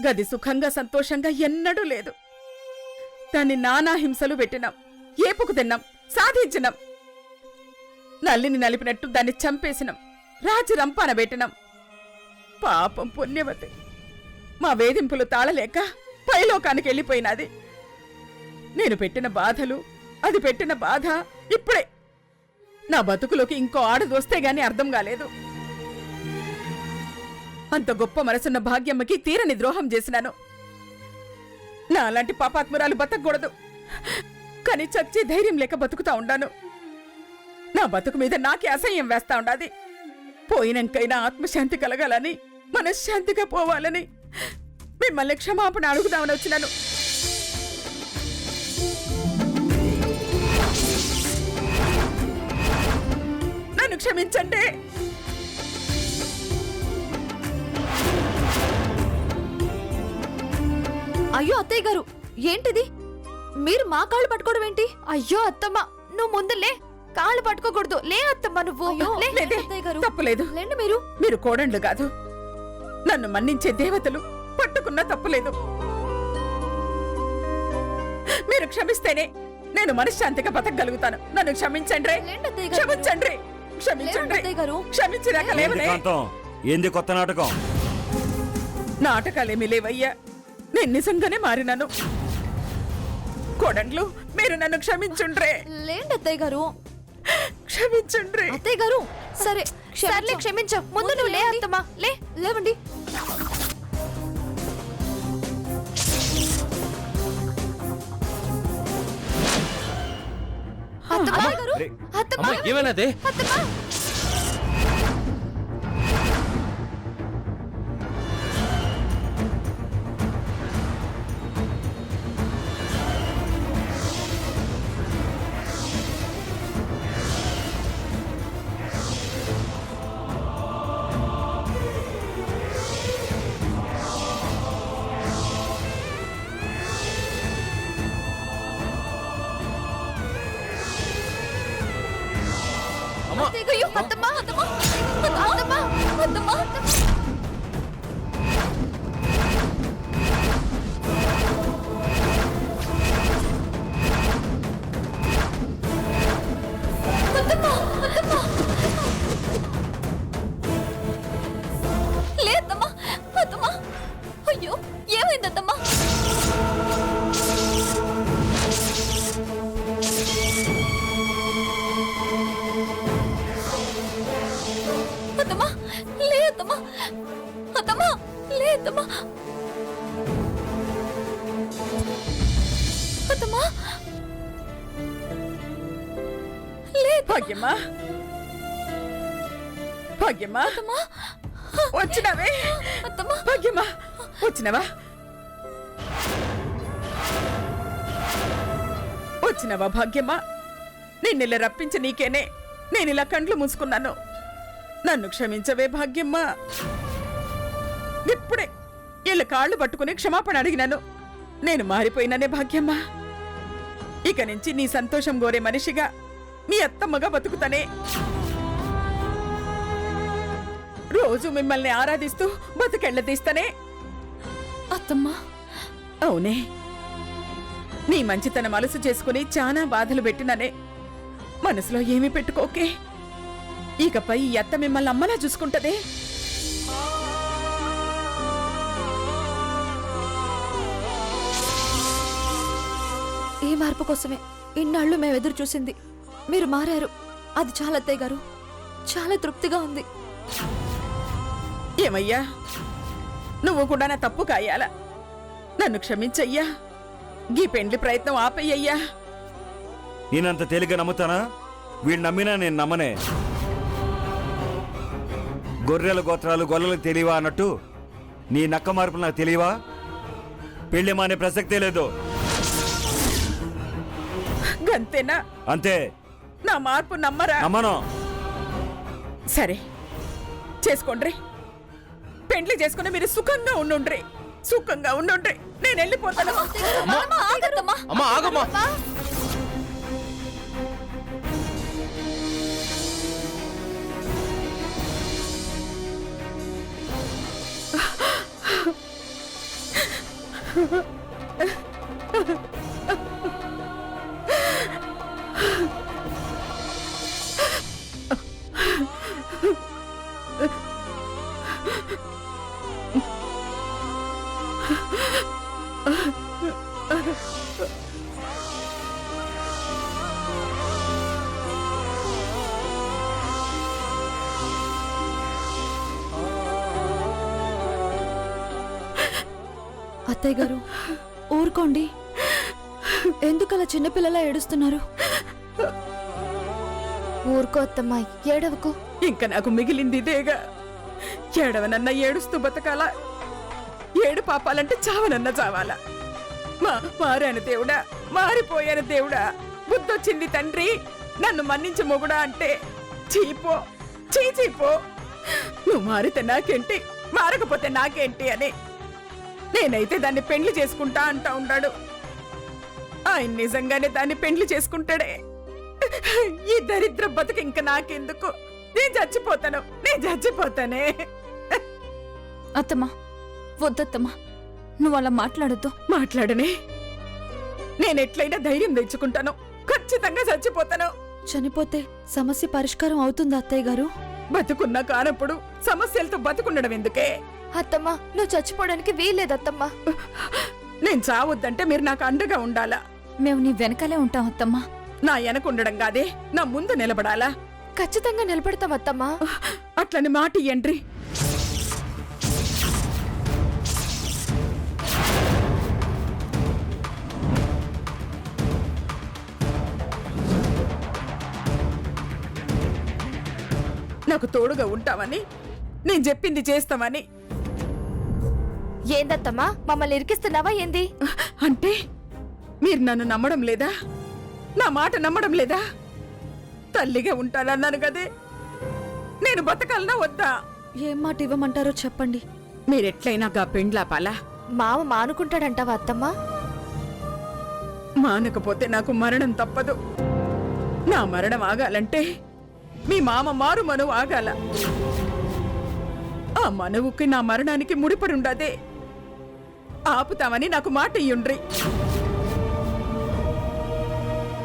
గది సుఖంగా సంతోషంగా ఎన్నడూ లేదు. దాన్ని నానా హింసలు పెట్టినాం, ఏపుకు తిన్నాం, సాధించినాం. నల్లిని నలిపినట్టు దాన్ని చంపేసినాం, రాజు రంపాన పెట్టినాం. పాపం పుణ్యవతి మా వేధింపులు తాళలేక పైలోకానికి వెళ్ళిపోయినది. నేను పెట్టిన బాధలు, అది పెట్టిన బాధ ఇప్పుడే నా బతుకులోకి ఇంకో ఆడదొస్తే గాని అర్థం కాలేదు. అంత గొప్ప మనసున్న భాగ్యమ్మకి తీరని ద్రోహం చేసినాను. నా అలాంటి పాపాత్మురాలు బతకూడదు, కాని చచ్చి ధైర్యం లేక బతుకుతా ఉండాను. నా బతుకు మీద నాకే అసహ్యం వేస్తా ఉండాది. పోయినంకైనా ఆత్మశాంతి కలగాలని, మనశ్శాంతిగా పోవాలని మిమ్మల్ని క్షమాపణ అడుగుదామని వచ్చినాను. నన్ను క్షమించండి. అయ్యో అత్తయ్య గారు, ఏంటిది? మీరు మా కాళ్ళు పట్టుకోవడం ఏంటి? అయ్యో అత్తమ్మ, నువ్వు ముందులే. కాళ్ళు పట్టుకోకూడదు. లే అత్తమ్మ, నువ్వు తప్పులేదు. మీరు కోడండ్లు కాదు, నన్ను మన్నించే దేవతలు. పట్టుకున్నా తప్పులేదు. మీరు క్షమిస్తేనే నేను మనశ్శాంతిగా బతకగలుగుతాను. నన్ను క్షమించండి, క్షమించండి, క్షమించండి. క్షమించినాక లేవనే. ఏంది కొత్త నాటకం? నాటకాలేమీ లేవయ్యా, నేను నిజంగానే మారినాను. కోడండ్లు, మీరు నన్ను క్షమించుండ్రే. లేండి అత్తయ్య గారు, క్షమించుండ్రే. అత్తయ్య గారు సరే సర్లే, క్షమించు. ముందు నువ్వు లే అత్తమ్మా, లేవండి. ఏమన్నది? అత్తమ్మా, అత్తమ్మా, అత్తమ్మా, అత్తమ్మా, లేదమ్మా, అత్తమ్మా. అయ్యో, ఏమైందత్తమ్మా? అత్తమ్మా, లేదమ్మా, అత్తమ్మా, లేదమ్మా, అత్తమ్మా, లేదు. భాగ్యమ్మా, భాగ్యమ్మా, అత్తమ్మా, వచ్చినవే. అత్తమ్మా, భాగ్యమ్మా, వచ్చినవా? వచ్చినవా భాగ్యమ్మా? నిన్నెలా రప్పించి నీకేనే నేనిలా కండ్లు మూసుకున్నాను. నన్ను క్షమించవే భాగ్యమ్మా. ఇప్పుడే వీళ్ళ కాళ్ళు పట్టుకుని క్షమాపణ అడిగినాను. నేను మారిపోయినానే భాగ్యమ్మా. ఇక నుంచి నీ సంతోషం కోరే మనిషిగా, మీ అత్తమ్మగా బతుకుతానే. రోజు మిమ్మల్ని ఆరాధిస్తూ బతుకెళ్ళదీస్తానే. అత్తమ్మా. అవునే, నీ మంచితనం అలసు చేసుకుని చాలా బాధలు పెట్టినానే. మనసులో ఏమీ పెట్టుకోకే. ఇకపై ఈ అత్త మిమ్మల్ని అమ్మలా చూసుకుంటదే. ఈ మార్పు కోసమే ఇన్నాళ్ళు మేము ఎదురు చూసింది. మీరు మారారు, అది చాలా అత్తయ్య గారు. చాలా తృప్తిగా ఉంది. ఏమయ్యా, నువ్వు కూడా నా తప్పు కాయాలా? నన్ను క్షమించయ్యా. గీ పెండ్లి ప్రయత్నం ఆపయ్యయ్యా. నేనంత తేలిగ్గా నమ్ముతానా? వీళ్ళు నమ్మినా నేను నమ్మనే. గొర్రెల గోత్రాలు గొల్లలకు తెలియవా అన్నట్టు నీ నక్క మార్పులు నాకు తెలియవా? పెళ్లి మానే ప్రసక్తే లేదు. గంతేనా? అంతే. నా మార్పు నమ్మరా? నమ్మను. సరే, చేసుకోండ్రి. పెండ్లి చేసుకుని మీరు సుఖంగా ఉండుండ్రి, సుఖంగా ఉండుండ్రి. నేను వెళ్ళిపోతాను. అత్తయ్య గారు ఊరుకోండి. ఎందుకలా చిన్నపిల్లలా ఏడుస్తున్నారు? ఊరుకో అత్తమ్మా, ఏడవకు. ఇంకా నాకు మిగిలింది ఇదేగా. ఏడవనన్నా ఏడుస్తూ బతకాలా, ఏడు పాపాలంటే చావనన్నా చావాలా? మారాను దేవుడా, మారిపోయాను దేవుడా, బుద్ధొచ్చింది తండ్రి, నన్ను మన్నించి మొగుడా అంటే చీపో, చీపో. నువ్వు మారితే నాకేంటి, మారకపోతే నాకేంటి అని. నేనైతే దాన్ని పెండ్లి చేసుకుంటా అంటా ఉన్నాడు. ఆయన నిజంగానే దాన్ని పెండ్లి చేసుకుంటాడే. ఈ దరిద్ర బతుకు ఇంక నాకెందుకు? నేను చచ్చిపోతానే. అత్తమ్మా వద్దత్తమ్మా, నువ్వు అలా మాట్లాడొద్దు. మాట్లాడనే. నేనెట్లయినా ధైర్యం తెచ్చుకుంటాను, ఖచ్చితంగా చచ్చిపోతాను. చనిపోతే సమస్య పరిష్కారం అవుతుందా అత్తయ్య గారు? బతుకున్నా కానప్పుడు సమస్యలతో బతుకుండడం ఎందుకే? అత్తమ్మా నువ్వు చచ్చిపోవడానికి వీల్లేదత్తమ్మా. నేను చావొద్దంటే మీరు నాకు అండగా ఉండాలా? మేము నీ వెనకాలే ఉంటాం అత్తమ్మా. నా వెనకుండడం కాదే, నా ముందు నిలబడాలా? ఖచ్చితంగా నిలబడతాం అత్తమ్మా. అట్లని మాట ఇయ్యండ్రి. నాకు తోడుగా ఉంటావని, నేను చెప్పింది చేస్తామని. ఏందత్తమ్మా మమ్మల్ని ఇరికిస్తున్నావా ఏంది? అంటే మీరు నన్ను నమ్మడం లేదా? నా మాట నమ్మడం లేదా? తల్లిగా ఉంటానన్నాను కదే, నేను బతకాలనా వద్దా? ఏం మాట ఇవ్వమంటారో చెప్పండి. మీరెట్లయినా గా పెండ్లాపాలా? మామ మానుకుంటాడంటావా అత్తమ్మా? మానకపోతే నాకు మరణం తప్పదు. నా మరణం ఆగాలంటే మీ మామ మారు మనువు ఆగాల. ఆ మనువుకి నా మరణానికి ముడిపడుండదే. ఆపుతామని నాకు మాట ఇయ్యుండ్రి.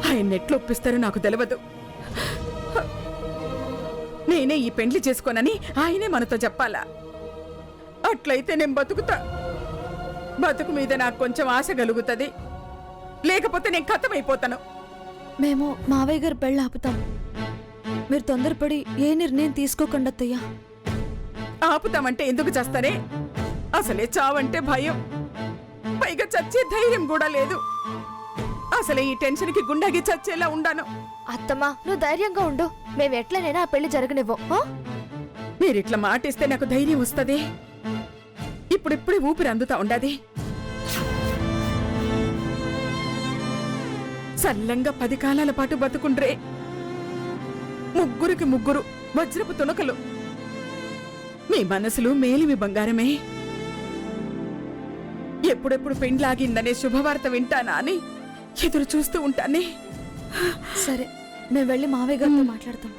ఆయన్నెట్లొప్పిస్తారో నాకు తెలియదు. నేనే ఈ పెండ్లి చేసుకోనని ఆయనే మనతో చెప్పాలా? అట్లయితే నేను బతుకుతా. బతుకు మీద నాకు కొంచెం ఆశ కలుగుతుంది. లేకపోతే నేను ఖతమైపోతాను. మేము మావయ్య గారు పెళ్ళి ఆపుతాం. మీరు తొందరపడి ఏ నిర్ణయం తీసుకోకుండా అత్తయ్యా. ఆపుతామంటే ఎందుకు చేస్తారే? అసలే చావంటే భయం, పైగా చచ్చే ధైర్యం కూడా లేదు. అసలే ఈ టెన్షన్ కి గుండాగి చచ్చేలా ఉండాను. అత్తమ్మా నువ్వు ధైర్యంగా ఉండు, మేము ఎట్లనైనా ఆ పెళ్లి జరగనివ్వం. మీరిట్లా మాటిస్తే నాకు ధైర్యం వస్తుంది. ఇప్పుడిప్పుడే ఊపిరి అందుతా ఉండాది. సల్లంగా 10 కాలాల పాటు బతుకుండ్రే. ముగ్గురికి ముగ్గురు వజ్రపు తునకలు. మీ మనసులు మేలిమి బంగారమే. ఎప్పుడెప్పుడు పెండ్లాగిందనే శుభవార్త వింటానా అని ఎదురు చూస్తూ ఉంటానే. సరే మేము వెళ్ళి మావయ్య గారితో మాట్లాడతాం.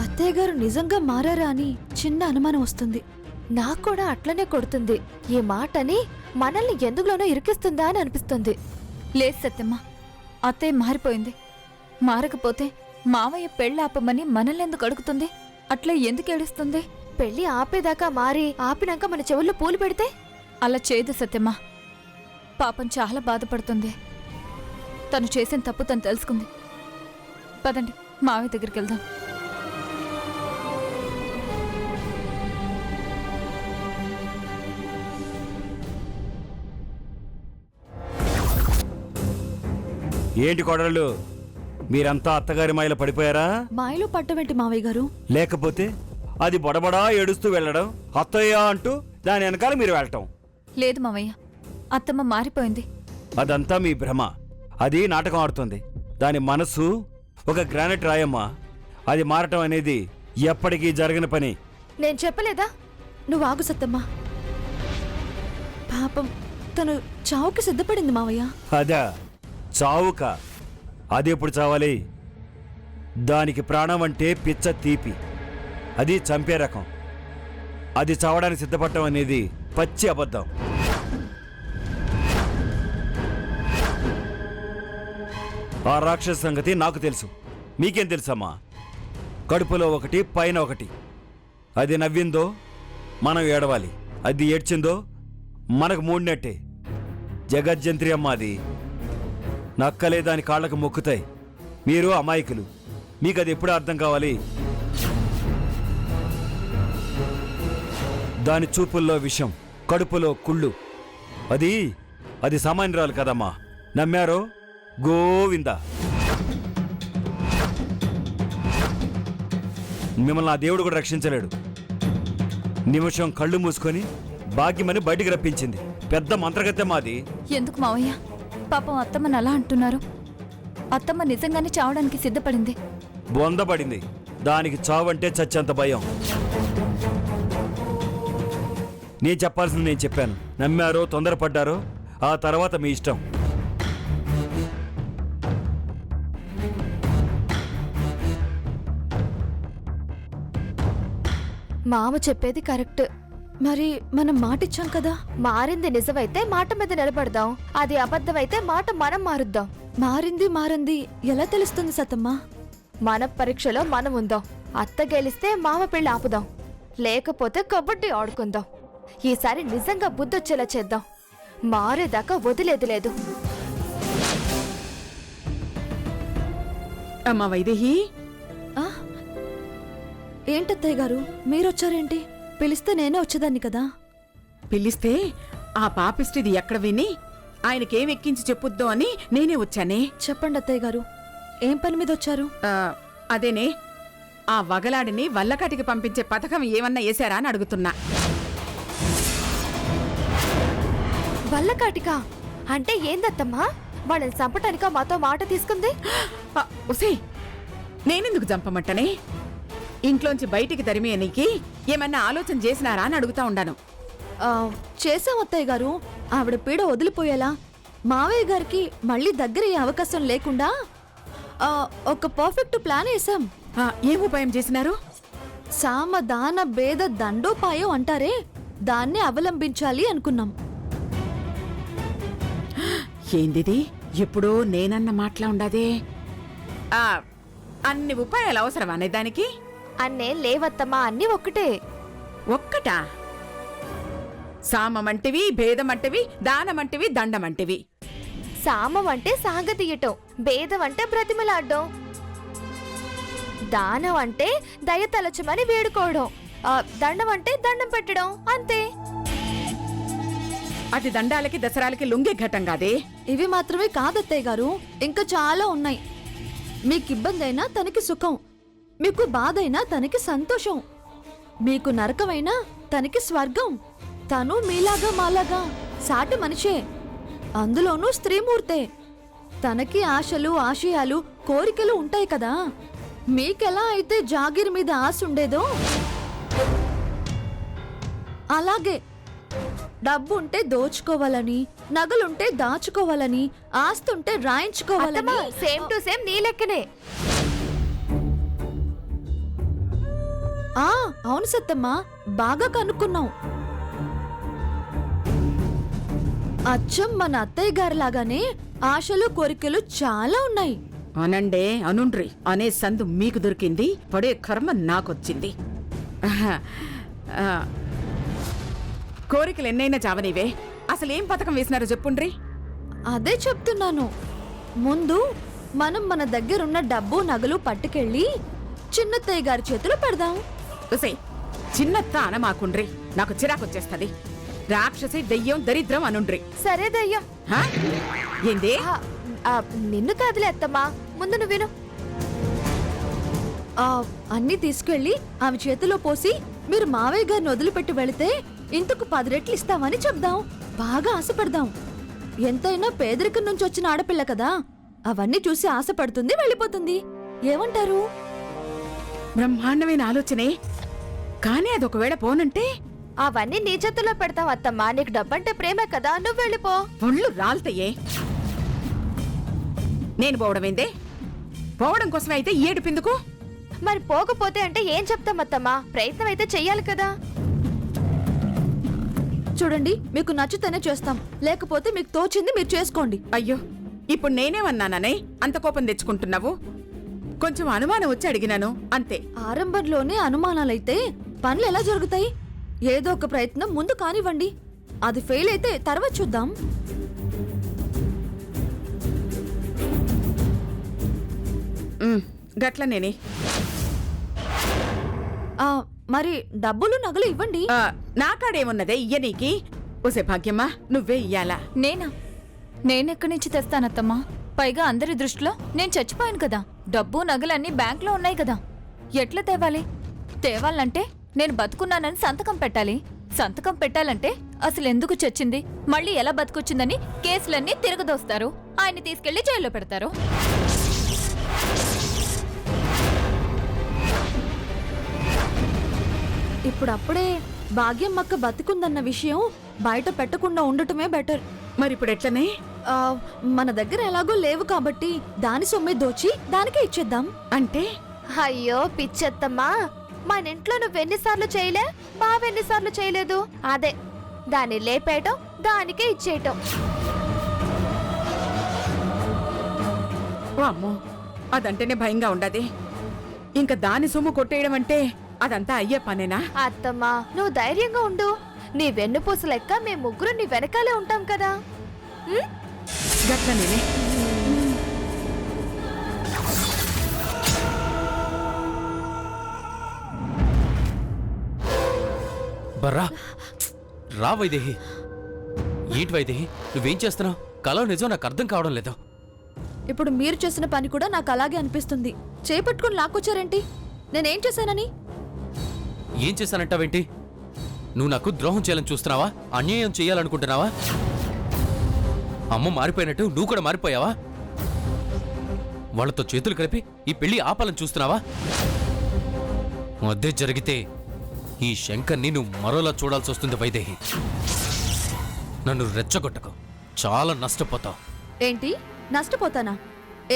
అత్తయ్య గారు నిజంగా మారారా అని చిన్న అనుమానం వస్తుంది. నాకు కూడా అట్లనే కొడుతుంది. ఈ మాటని మనల్ని ఎందులోనో ఇరికిస్తుందా అని అనిపిస్తుంది. లేదు సత్యమ్మ, అత్తయ్య మారిపోయింది. మారకపోతే మావయ్య పెళ్ళి ఆపమని మనల్నెందుకు అడుగుతుంది? అట్లా ఎందుకు ఏడుస్తుంది? పెళ్లి ఆపేదాకా మారి ఆపినాక మన చెవుల్లో పూలు పెడితే? అలా చేయదు సత్యమ్మ. పాపం చాలా బాధపడుతుంది. తను చేసిన తప్పు తను తెలుసుకుంది. పదండి మావయ్య దగ్గరికి వెళ్దాం. ఏంటి కోడళ్ళు, మీరంతా అత్తగారి మాయలో పడిపోయారా? మాయలో పట్టమేంటి మావయ్య గారు? లేకపోతే అది బొడబడా ఏడుస్తూ వెళ్ళడం, అత్తయ్య అంటూ దాని వెనకాల మీరు వెళ్ళటం. లేదు మావయ్య, అత్తమ్మ మారిపోయింది. అదంతా మీ భ్రమ. అది నాటకం ఆడుతుంది. దాని మనస్సు ఒక గ్రానైట్ రాయమ్మా. అది మారటం అనేది ఎప్పటికీ జరగని పని. నేను చెప్పలేదా? నువ్వు ఆగు సత్తమ్మా. పాపం తను చావుకి సిద్ధపడింది మావయ్య. అదా చావుక? అది ఎప్పుడు చావాలి? దానికి ప్రాణం అంటే పిచ్చ తీపి. అది చంపే రకం. అది చావడానికి సిద్ధపడటం అనేది పచ్చి అబద్ధం. ఆ రాక్షస సంగతి నాకు తెలుసు. మీకేం తెలుసమ్మా? కడుపులో ఒకటి, పైన ఒకటి. అది నవ్విందో మనం ఏడవాలి, అది ఏడ్చిందో మనకు మూడినట్టే. జగజ్జంత్రి అమ్మ అది. నక్కలే దాని కాళ్ళకు మొక్కుతాయి. మీరు అమాయకులు. మీకు అది ఎప్పుడు అర్థం కావాలి? దాని చూపుల్లో విషం, కడుపులో కుళ్ళు. అది సామాన్యురాలు కదమ్మా. నమ్మారో గోవింద. మిమ్మల్ని ఆ దేవుడు కూడా రక్షించలేడు. నిమిషం కళ్ళు మూసుకొని భాగ్యమని బయటికి రప్పించింది. పెద్ద మంత్రగత్తెమ్మా అది. ఎందుకు మావయ్య పాపం అత్తమ్మని అలా అంటున్నారు? అత్తమ్మ నిజంగానే చావడానికి సిద్ధపడింది. బొందపడింది. దానికి చావంటే చచ్చేంత భయం. నేను చెప్పాల్సింది నేను చెప్పాను. నమ్మారో తొందరపడ్డారో ఆ తర్వాత మీ ఇష్టం. మామ చెప్పేది కరెక్ట్. మరి మనం మాటిచ్చాం కదా. మారింది నిజమైతే మాట మీద నిలబడదాం. అది అబద్ధమైతే మాట మనం మారుద్దాం. మారింది ఎలా తెలుస్తుంది సతమ్మా? మన పరీక్షలో మనం ఉందాం. అత్త గెలిస్తే మామ పెళ్లి ఆపుదాం, లేకపోతే కబడ్డీ ఆడుకుందాం. ఈసారి నిజంగా బుద్ధొచ్చేలా చేద్దాం. మారేదాకా వదిలేది లేదు. అమ్మా వైదేహి, ఏంటత్తయ్య గారు మీరొచ్చారేంటి? పిలిస్తే నేనే వచ్చేదాన్ని కదా. పిలిస్తే ఆ పాపిస్టిది ఎక్కడ విని ఆయనకేం ఎక్కించి చెప్పుద్దో అని నేనే వచ్చానే. చెప్పండి అత్తయ్య గారు, ఏం పని మీద వచ్చారు? అదేనే, ఆ వగలాడిని వల్లకాటికి పంపించే పథకం ఏమన్నా వేశారా అని అడుగుతున్నా. వల్లకాటికా అంటే ఏందత్తమ్మా? వాళ్ళని చంపటానికా మాతో మాట తీసుకుంది? ఉసే, నేనెందుకు చంపమంటనే? ఇంట్లోంచి బయటికి తరిమేయనికి ఏమన్నా ఆలోచన చేసినారా అని అడుగుతా ఉండాను. చేసాం అత్తయ్య గారు. ఆవిడ పీడ వదిలిపోయేలా మావయ్య గారికి మళ్ళీ దగ్గరయ్యే అవకాశం లేకుండా ఒక పర్ఫెక్ట్ ప్లాన్ వేసాం. ఏం ఉపాయం చేసినారు? సామ దాన భేద దండోపాయం అంటారే, దాన్ని అవలంబించాలి అనుకున్నాం. ఏందిది? ఎప్పుడో నేనన్న మాటలా ఉండదే. అన్ని ఉపాయాలు అవసరమానే దానికి? అన్నే లేవత్తమ్మా, అన్ని ఒక్కటే. ఒక్కటా? సామమంటివి, భేదమంటివి, దానమంటివి, దండమంటివి. సామం అంటే సాగతీయటం, భేదం అంటే బ్రతిమలాడ్డం, దానం అంటే దయ తలచమని వేడుకోవడం, దండం అంటే దండం పెట్టడం. అంతే. అది దండాలకి దసరాలకి లొంగే ఘటం కాదే. ఇవి మాత్రమే కాదత్తయ్య గారు, ఇంకా చాలా ఉన్నాయి. మీకు ఇబ్బంది అయినా తనకి సుఖం, మీకు బాధ అయినా తనకి సంతోషం, మీకు నరకమైనా తనకి స్వర్గం. తను మీలాగా మాలాగా సాటి మనిషే, అందులోనూ స్త్రీమూర్తే. తనకి ఆశలు, ఆశయాలు, కోరికలు ఉంటాయి కదా. మీకెలా అయితే జాగీర్ మీద ఆశ ఉండేదో అలాగే డబ్బుంటే దోచుకోవాలని, నగలుంటే దాచుకోవాలని, ఆస్తుంటే రాయించుకోవాలని. సేమ్ టు సేమ్ నీ లెక్కనే. అవును సత్తమ్మా, బాగా కనుక్కున్నావు. అచ్చం మన అత్తయ్య గారి లాగానే ఆశలు, కోరికలు చాలా ఉన్నాయి. అనండే అనుండ్రి అనే సందు మీకు దొరికింది, పడే కర్మ నాకొచ్చింది. కోరికలు ఎన్నైనా చావనివే. అసలేం పథకం వేసినారో చెప్పుండ్రి. అదే చెప్తున్నాను. ముందు మనం మన దగ్గరున్న డబ్బు, నగలు పట్టుకెళ్ళి చిన్నత్తయ్య గారి చేతిలో పెడదాం. చిన్నత్త అనమాకుండ్రి, నాకు చిరాకొచ్చేస్తది. రాక్షసి, దెయ్యం, దరిద్రం అనుండ్రి. సరే దయ్యం. ఏంది? నిన్ను కాదులే అత్తమ్మా, ముందు నువ్వు విను. అన్నీ తీసుకెళ్లి ఆమె చేతిలో పోసి మీరు మావయ్య గారిని వదిలిపెట్టి వెళితే ఇంతకు 10 రెట్లు ఇస్తామని చెప్దాం. బాగా ఆశపడదాం. ఎంతైనా పేదరికం నుంచి వచ్చిన ఆడపిల్ల కదా, అవన్నీ చూసి ఆశపడుతుంది, వెళ్ళిపోతుంది. ఏమంటారు? బ్రహ్మాండమైన ఆలోచనే, కానీ అదొకవేళ పోనంటే అవన్నీ నీ చేతుల్లో పెడతావు అత్తమ్మా. నీకు డబ్బంటే ప్రేమే కదా, నువ్వు వెళ్ళిపో. ఒళ్ళు రాల్తయ్యే. నేను పోవడమేందే? పోవడం కోసమే అయితే ఏడుపిందుకు? మరి పోకపోతే అంటే ఏం చెప్తాం అత్తమ్మా? ప్రయత్నం అయితే చెయ్యాలి కదా. చూడండి, మీకు నచ్చితేనే చేస్తాం, లేకపోతే మీకు తోచింది మీరు చేసుకోండి. అయ్యో, ఇప్పుడు నేనేమన్నాననే అంత కోపం తెచ్చుకుంటున్నావు? కొంచెం అనుమానం వచ్చి అడిగినాను అంతే. ఆరంభంలోనే అనుమానాలైతే పనులు ఎలా జరుగుతాయి? ఏదో ఒక ప్రయత్నం ముందు కానివ్వండి. అది ఫెయిల్ అయితే తర్వాత చూద్దాం. గట్లనేనే. మరి డబ్బులు నగలు ఇవ్వండి. నాకాడేమున్నదే ఇయ్యనీకి? ఒసే భాగ్యమ్మా, నువ్వే ఇయ్యాలా. నేనా? నేనెక్కడి నుంచి తెస్తానత్తమ్మా? పైగా అందరి దృష్టిలో నేను చచ్చిపోయాను కదా. డబ్బు నగలన్నీ బ్యాంక్లో ఉన్నాయి కదా. ఎట్లా తేవాలి? తేవాలంటే నేను బతుకున్నానని సంతకం పెట్టాలి. సంతకం పెట్టాలంటే అసలు ఎందుకు చచ్చింది, మళ్ళీ ఎలా బతుకొచ్చిందని కేసులన్నీ తిరగదోస్తారు. ఆయన్ని తీసుకెళ్లి జైల్లో పెడతారు. ఇప్పుడప్పుడే భాగ్యమ్మక్క బతికుందన్న విషయం బయట పెట్టకుండా ఉండటమే బెటర్. మరిప్పుడు ఎట్లనే? మన దగ్గర ఎలాగో లేవు కాబట్టి దాని సొమ్మె దోచి దానికే ఇచ్చేద్దాం. అంటే? అయ్యో పిచ్చెత్తమ్మా, మన ఇంట్లో నువ్వెన్నిసార్లు చేయలే, బావెన్నిసార్లు చేయలేదు. అదే దాన్ని లేపేయటం, దానికే ఇచ్చేయటం. అమ్మో, అదంటేనే భయంగా ఉండదే. ఇంకా దాని సొమ్ము కొట్టేయడం అంటే అదంతా అయ్యే పనేనా? అత్తమ్మా, నువ్వు ధైర్యంగా ఉండు. నీ వెన్నుపూస లెక్క మేము ముగ్గురు నీ వెనకాలే ఉంటాం కదా. గట్లనేనే. బర్రా రా వైదేహి. ఏంటి వైదేహి, నువ్వేం చేస్తున్నావు? కల నిజం నాకు అర్థం కావడం లేదు. ఇప్పుడు మీరు చేసిన పని కూడా నాకు అలాగే అనిపిస్తుంది. చేపట్టుకుని లాక్కొచ్చారేంటి? నేనేం చేశానని? ఏం చేశానంటావేంటి? నువ్వు నాకు ద్రోహం చేయాలని చూస్తున్నావా? అన్యాయం చేయాలనుకుంటున్నావా? అమ్మ మారిపోయినట్టు నువ్వు కూడా మారిపోయావా? వాళ్ళతో చేతులు కలిపి ఈ పెళ్లి ఆపాలని చూస్తున్నావా? అదే జరిగితే ఈ శంకర్ని నువ్వు మరోలా చూడాల్సి వస్తుంది వైదేహి. నన్ను రెచ్చగొట్టకు, చాలా నష్టపోతావు. ఏంటి నష్టపోతానా?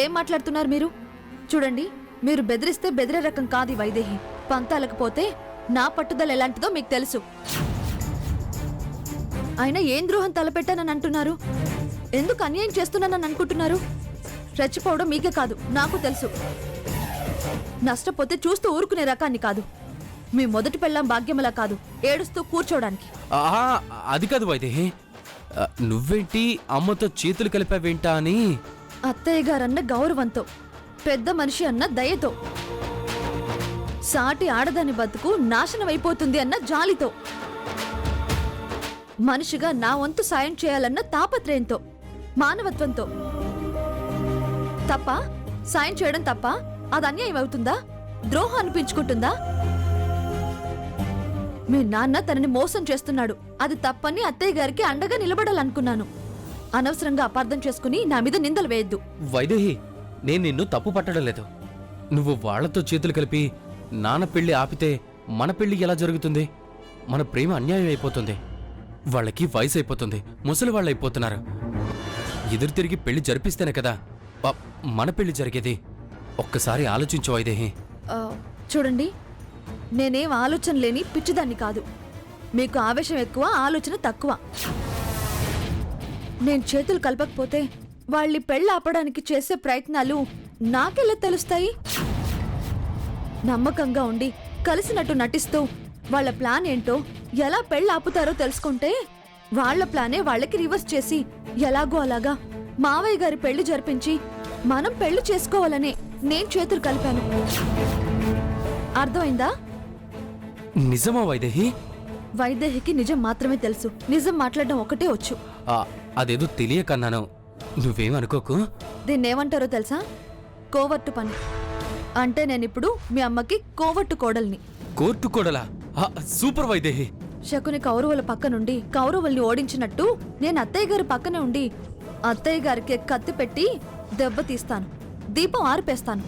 ఏం మాట్లాడుతున్నారు మీరు? చూడండి, మీరు బెదిరిస్తే బెదిరే రకం కాదు ఈ వైదేహి. పంతాలకు పోతే నా పట్టుదల ఎలాంటిదో మీకు తెలుసు. అయినా ఏం ద్రోహం తలపెట్టానని అంటున్నారు? ఎందుకు అన్యాయం చేస్తున్నానని అనుకుంటున్నారు? రెచ్చిపోవడం మీకే కాదు, నాకు తెలుసు. నష్టపోతే చూస్తూ ఊరుకునే రకాన్ని కాదు. మీ మొదటి పెళ్ళాం భాగ్యమలా కాదు, ఏడుస్తూ కూర్చోడానికి. ఆహా, అది కాదు వైదేహి. నువ్వేంటి అమ్మతో చేతులు కలిపావేంటా అని. అత్తయ్య గారన్న గౌరవంతో, పెద్ద మనిషి అన్న దయతో, సాటి ఆడదాని బతుకు నాశనమైపోతుంది అన్న జాలితో, మనిషిగా నా వంతు సాయం చేయాలన్న తాపత్రయంతో, మానవత్వంతో. తప్ప? సాయం చేయడం తప్ప? అది అన్యాయం అవుతుందా? ద్రోహం అనిపించుకుంటుందా? మీ నాన్న తనని మోసం చేస్తున్నాడు, అది తప్పని అత్తయ్య గారికి అండగా నిలబడాలనుకున్నాను. అనవసరంగా అపార్థం చేసుకుని నా మీద నిందలు వేయద్దు. వైదేహి, నేను నిన్ను తప్పు పట్టడం లేదు. నువ్వు వాళ్లతో చేతులు కలిపి నాన్న పెళ్లి ఆపితే మన పెళ్లి ఎలా జరుగుతుంది? మన ప్రేమ అన్యాయం అయిపోతుంది. వాళ్ళకి వయసు అయిపోతుంది, ముసలి వాళ్ళు అయిపోతున్నారు. ఎదురు తిరిగి పెళ్లి జరిపిస్తేనే కదా మన పెళ్లి జరిగేది. ఒక్కసారి ఆలోచించు వైదేహి. చూడండి, నేనేం ఆలోచన లేని పిచ్చిదాన్ని కాదు. మీకు ఆవేశం ఎక్కువ, ఆలోచన తక్కువ. నేను చేతులు కలపకపోతే వాళ్ళని పెళ్ళి ఆపడానికి చేసే ప్రయత్నాలు నాకెలా తెలుస్తాయి? నమ్మకంగా ఉండి కలిసినట్టు నటిస్తూ వాళ్ళ ప్లాన్ ఏంటో, ఎలా పెళ్ళి ఆపుతారో తెలుసుకుంటే వాళ్ళ ప్లానే వాళ్ళకి రివర్స్ చేసి ఎలాగో అలాగా మావయ్య గారి పెళ్లి జరిపించి మనం పెళ్లి చేసుకోవాలనే నేను చేతులు కలిపాను. అర్థమైందా? నిజమా వైదేహి? వైదేహికి నిజం మాత్రమే తెలుసు. నిజం మాట్లాడడం ఒకటే వచ్చు. అదేదో తెలియకన్నాను, నువ్వేమనుకోకు. దీన్నేమంటారో తెలుసా? కోవర్టు పని. అంటే నేనిప్పుడు మీ అమ్మకి కోవర్టు కోడల్ని. కోర్టు కోడలా? సూపర్ వైదేహి. శకుని కౌరవుల పక్క నుండి కౌరవుల్ని ఓడించినట్టు నేను అత్తయ్య గారి పక్కనే ఉండి అత్తయ్య గారికి కత్తి పెట్టి దెబ్బ తీస్తాను, దీపం ఆర్పేస్తాను.